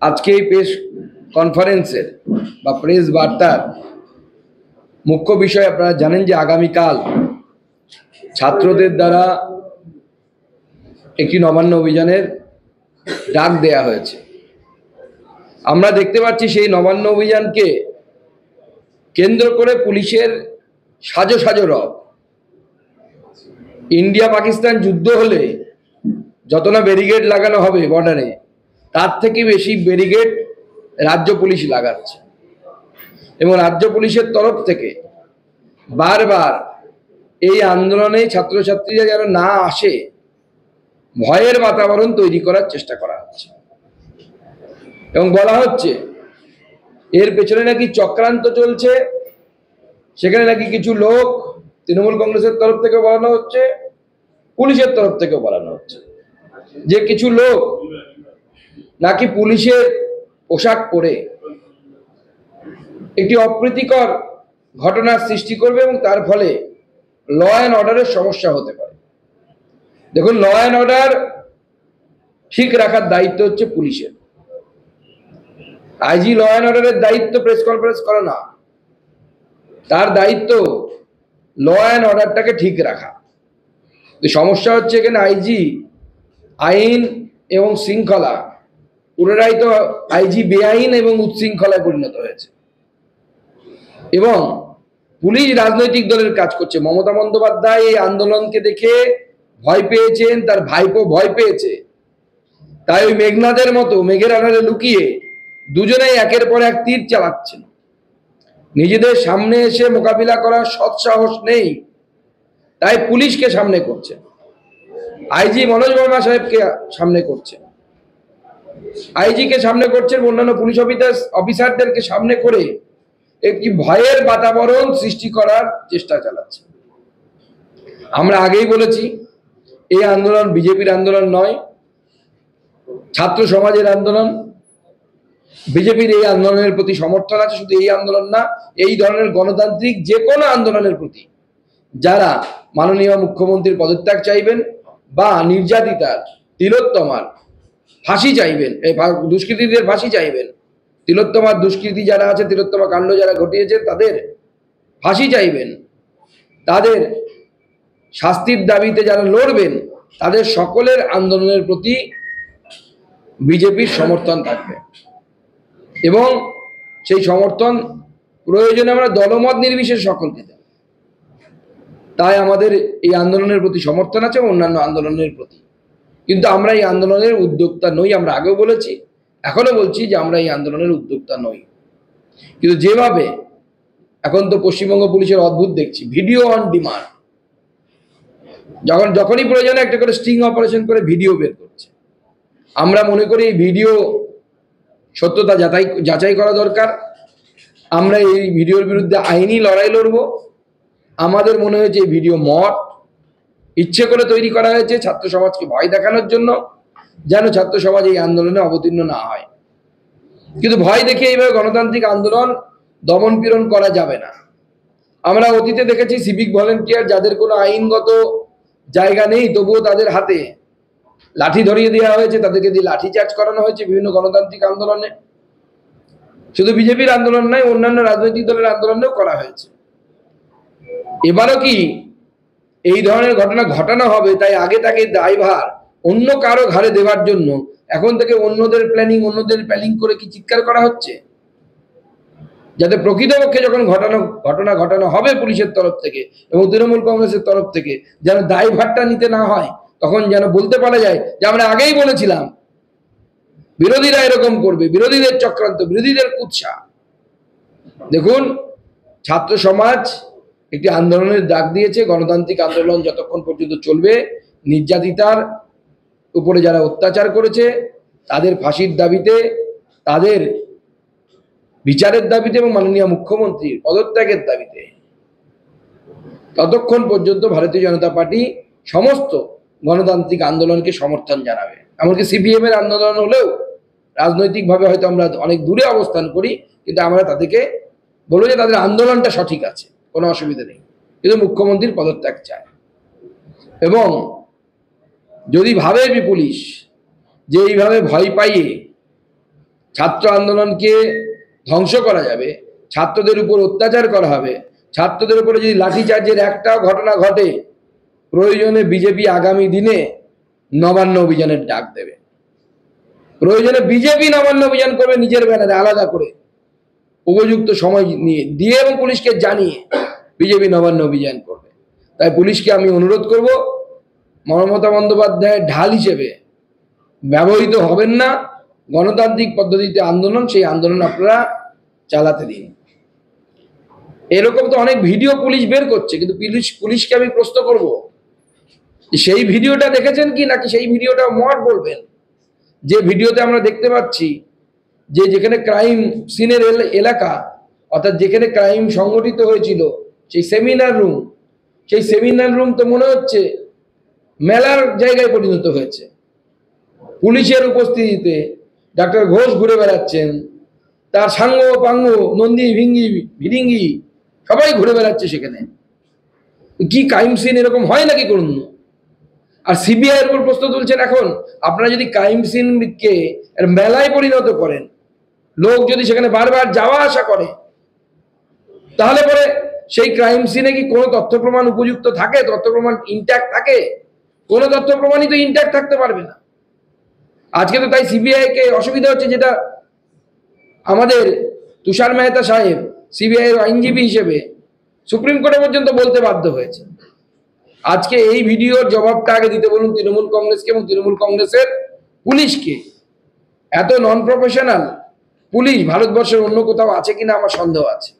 আজকে এই প্রেস কনফারেন্সের বা প্রেস বার্তার মুখ্য বিষয় আপনারা জানেন যে আগামীকাল ছাত্রদের দ্বারা একটি নবান্ন অভিযানের ডাক দেয়া হয়েছে। আমরা দেখতে পাচ্ছি সেই নবান্ন অভিযানকে কেন্দ্র করে পুলিশের সাজো সাজো রব। ইন্ডিয়া পাকিস্তান যুদ্ধ হলে যত না ব্যারিকেড লাগানো হবে বর্ডারে, তার থেকে বেশি ব্যারিকেড রাজ্য পুলিশ লাগাচ্ছে এবং রাজ্য পুলিশের তরফ থেকে বারবার এই আন্দোলনে ছাত্রছাত্রীরা যেন না আসে ভয়ের বাতাবরণ তৈরি করার চেষ্টা করা হচ্ছে এবং বলা হচ্ছে এর পেছনে নাকি চক্রান্ত চলছে। সেখানে নাকি কিছু লোক তৃণমূল কংগ্রেসের তরফ থেকে বলানো হচ্ছে, পুলিশের তরফ থেকে বলানো হচ্ছে যে কিছু লোক নাকি পুলিশের পোশাক পরে একটি অপ্রীতিকর ঘটনার সৃষ্টি করবে এবং তার ফলে ল অ্যান্ড অর্ডারের সমস্যা হতে পারে। দেখুন, ল অ্যান্ড অর্ডার ঠিক রাখার দায়িত্ব হচ্ছে পুলিশের। আইজি ল অ্যান্ড অর্ডারের দায়িত্ব প্রেস কনফারেন্স করা না, তার দায়িত্ব ল অ্যান্ড অর্ডারটাকে ঠিক রাখা। সমস্যা হচ্ছে এখানে আইজি আইন এবং শৃঙ্খলা পুনরায় তো আইজি বেআইন এবং উচ্ছৃঙ্খলায় পরিণত হয়েছে এবং পুলিশ রাজনৈতিক দলের কাজ করছে। মমতা বন্দ্যোপাধ্যায় এই আন্দোলনকে দেখে ভয় পেয়েছেন, তার ভাইপো ভয় পেয়েছে, তাই ওই মেঘনাদের মতো মেঘের আড়ালে লুকিয়ে দুজনেই একের পর এক তীর চালাচ্ছেন। নিজেদের সামনে এসে মোকাবিলা করার সৎসাহস নেই, তাই পুলিশকে সামনে করছে, আইজি মনোজ বর্মা সাহেবকে সামনে করছে, আইজিকে সামনে করছেন, অন্যান্য পুলিশ অফিসারদেরকে সামনে করে একটি ভয়ের বাতাবরণ সৃষ্টি করার চেষ্টা চালাচ্ছে। আমরা আগেই বলেছি এই আন্দোলন বিজেপির আন্দোলন নয়, ছাত্র সমাজের আন্দোলন। বিজেপির এই আন্দোলনের প্রতি সমর্থন আছে, শুধু এই আন্দোলন না, এই ধরনের গণতান্ত্রিক যে কোনো আন্দোলনের প্রতি যারা মাননীয় মুখ্যমন্ত্রীর পদত্যাগ চাইবেন বা নির্যাতিতার তিলোত্তমার ফাঁসি চাইবেন, এই দুষ্কৃতীদের ফাঁসি চাইবেন, তিলোত্তমার দুষ্কৃতী যারা আছে, তিলোত্তমা কাণ্ড যারা ঘটিয়েছে তাদের ফাঁসি চাইবেন, তাদের শাস্তির দাবিতে যারা লড়বেন, তাদের সকলের আন্দোলনের প্রতি বিজেপির সমর্থন থাকবে এবং সেই সমর্থন প্রয়োজনে আমরা দলমত নির্বিশেষে সকলকে দেব। তাই আমাদের এই আন্দোলনের প্রতি সমর্থন আছে অন্যান্য আন্দোলনের প্রতি, কিন্তু আমরা এই আন্দোলনের উদ্যোক্তা নই। আমরা আগেও বলেছি, এখনো বলছি যে আমরা এই আন্দোলনের উদ্যোক্তা নই। কিন্তু যেভাবে এখন তো পশ্চিমবঙ্গ পুলিশের অদ্ভুত দেখছি, ভিডিও অন ডিমান্ড, যখনই প্রয়োজনে একটা করে স্টিং অপারেশন করে ভিডিও বের করছে। আমরা মনে করি এই ভিডিও সত্যতা যাচাই করা দরকার। আমরা এই ভিডিওর বিরুদ্ধে আইনি লড়াই লড়ব। আমাদের মনে হয়েছে এই ভিডিও মত ইচ্ছে করে তৈরি করা হয়েছে ছাত্র সমাজকে ভয় দেখানোর জন্য, যেন ছাত্র সমাজ এই আন্দোলনে অবতীর্ণ না হয়। কিন্তু ভয় দেখে এইভাবে গণতান্ত্রিক আন্দোলন দমন পীড়ন করা যাবে না। আমরা অতীতে দেখেছি সিভিক ভলেন্টিয়ার যাদের কোনো আইনগত জায়গা নেই, তবুও তাদের হাতে লাঠি ধরিয়ে দেওয়া হয়েছে, তাদেরকে দিয়ে লাঠি চার্জ করানো হয়েছে বিভিন্ন গণতান্ত্রিক আন্দোলনে। শুধু বিজেপির আন্দোলন নয়, অন্যান্য রাজনৈতিক দলের আন্দোলনেও করা হয়েছে। এবারও কি এই ধরনের ঘটনা ঘটানো হবে, তাই আগে তাকে দায়ভার অন্য কারো ঘাড়ে দেওয়ার জন্য এখন থেকে অন্যদের প্ল্যানিং করে কি চিৎকার করা হচ্ছে, যাতে প্রকৃতপক্ষে যখন ঘটনা ঘটানো হবে পুলিশের তরফ থেকে এবং তৃণমূল কংগ্রেসের তরফ থেকে যেন দায়ভারটা নিতে না হয়, তখন যেন বলতে পারা যায় যে আমরা আগেই বলেছিলাম বিরোধীরা এরকম করবে, বিরোধীদের চক্রান্ত, বিরোধীদের কুৎসা। দেখুন, ছাত্র সমাজ একটি আন্দোলনের ডাক দিয়েছে। গণতান্ত্রিক আন্দোলন যতক্ষণ পর্যন্ত চলবে, নির্যাতিতার উপরে যারা অত্যাচার করেছে তাদের ফাঁসির দাবিতে, তাদের বিচারের দাবিতে এবং মাননীয় মুখ্যমন্ত্রীর পদত্যাগের দাবিতে ততক্ষণ পর্যন্ত ভারতীয় জনতা পার্টি সমস্ত গণতান্ত্রিক আন্দোলনকে সমর্থন জানাবে। এমনকি সিপিএম এর আন্দোলন হলেও রাজনৈতিকভাবে হয়তো আমরা অনেক দূরে অবস্থান করি, কিন্তু আমরা তাদেরকে বলবো যে তাদের আন্দোলনটা সঠিক আছে, কোনো অসুবিধা নেই, কিন্তু মুখ্যমন্ত্রীর পদত্যাগ চায়। এবং যদি ভাবে পুলিশ যে এইভাবে ভয় পাইয়ে ছাত্র আন্দোলনকে ধ্বংস করা যাবে, ছাত্রদের উপর অত্যাচার করা হবে, ছাত্রদের উপরে যদি লাঠিচার্জের একটাও ঘটনা ঘটে, প্রয়োজনে বিজেপি আগামী দিনে নবান্ন অভিযানের ডাক দেবে। প্রয়োজনে বিজেপি নবান্ন অভিযান করবে নিজের ব্যানারে আলাদা করে, উপযুক্ত সময় নিয়ে দিয়ে এবং পুলিশকে জানিয়ে বিজেপি নবান্ন অভিযান করবে। তাই পুলিশকে আমি অনুরোধ করব, মমতা বন্দ্যোপাধ্যায়ের ঢাল হিসেবে ব্যবহৃত হবেন না। গণতান্ত্রিক পদ্ধতিতে আন্দোলন, সেই আন্দোলন আপনারা চালাতে দিন। এরকম তো অনেক ভিডিও পুলিশ বের করছে, কিন্তু পুলিশকে আমি প্রশ্ন করব, সেই ভিডিওটা দেখেছেন কি, নাকি সেই ভিডিওটা মত বলবেন। যে ভিডিওতে আমরা দেখতে পাচ্ছি যে যেখানে ক্রাইম সিনের এলাকা, অর্থাৎ যেখানে ক্রাইম সংগঠিত হয়েছিল, সেই সেমিনার রুম তো মনে হচ্ছে মেলার জায়গায় পরিণত হয়েছে। পুলিশের উপস্থিতিতে ডাক্তার ঘোষ ঘুরে বেড়াচ্ছেন, তার সাঙ্গ পাঙ্গ নন্দী ভিঙ্গি ভিরিঙ্গি সবাই ঘুরে বেড়াচ্ছে সেখানে। কি ক্রাইম সিন এরকম হয় নাকি করুন? আর সিবিআই এর উপর প্রশ্ন তুলছেন। এখন আপনারা যদি ক্রাইম সিনকে মেলায় পরিণত করেন, লোক যদি সেখানে বারবার যাওয়া আসা করে, তাহলে পরে সেই ক্রাইম সিনে কি কোনো তথ্য প্রমাণ উপযুক্ত থাকে, তথ্য প্রমাণ ইনট্যাক্ট থাকে? কোনো তথ্য প্রমাণই তো ইনট্যাক্ট থাকতে পারবে না। আজকে তো তাই সিবিআই কে অসুবিধা হচ্ছে, যেটা আমাদের তুষার মেহতা সাহেব সিবিআই এর আইনজীবী হিসেবে সুপ্রিম কোর্টে পর্যন্ত বলতে বাধ্য হয়েছে। আজকে এই ভিডিওর জবাবটা আগে দিতে বলুন তৃণমূল কংগ্রেসকে এবং তৃণমূল কংগ্রেসের পুলিশকে। এত নন প্রফেশনাল পুলিশ ভারতবর্ষের অন্য কোথাও আছে কিনা আমার সন্দেহ আছে।